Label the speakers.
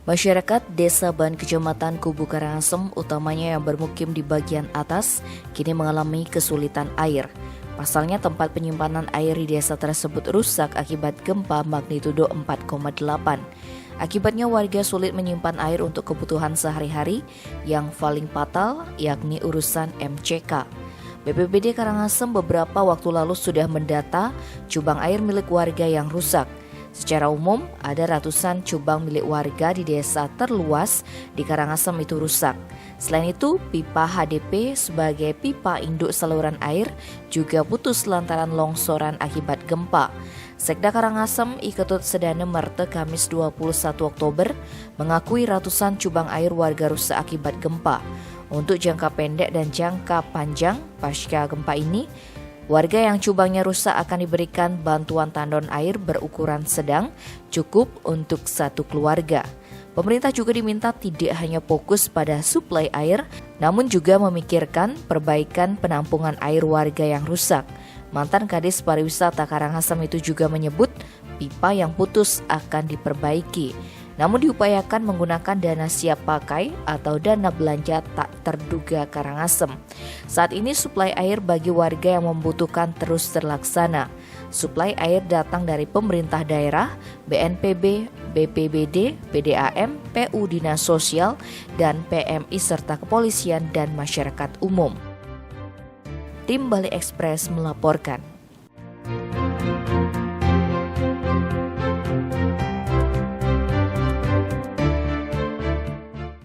Speaker 1: Masyarakat Desa Ban Kecamatan Kubu Karangasem, utamanya yang bermukim di bagian atas, kini mengalami kesulitan air. Pasalnya tempat penyimpanan air di desa tersebut rusak akibat gempa magnitudo 4,8. Akibatnya warga sulit menyimpan air untuk kebutuhan sehari-hari yang paling fatal, yakni urusan MCK. BPBD Karangasem beberapa waktu lalu sudah mendata cubang air milik warga yang rusak. Secara umum, ada ratusan cubang milik warga di desa terluas di Karangasem itu rusak. Selain itu, pipa HDP sebagai pipa induk saluran air juga putus lantaran longsoran akibat gempa. Sekda Karangasem Iketut Sedana Marte Kamis 21 Oktober mengakui ratusan cubang air warga rusak akibat gempa. Untuk jangka pendek dan jangka panjang pasca gempa ini, warga yang cubangnya rusak akan diberikan bantuan tandon air berukuran sedang cukup untuk satu keluarga. Pemerintah juga diminta tidak hanya fokus pada suplai air, namun juga memikirkan perbaikan penampungan air warga yang rusak. Mantan Kadis Pariwisata Karangasem itu juga menyebut pipa yang putus akan diperbaiki. Namun diupayakan menggunakan dana siap pakai atau dana belanja tak terduga Karangasem. Saat ini suplai air bagi warga yang membutuhkan terus terlaksana. Suplai air datang dari pemerintah daerah, BNPB, BPBD, PDAM, PU Dinas Sosial, dan PMI serta kepolisian dan masyarakat umum. Tim Bali Express melaporkan.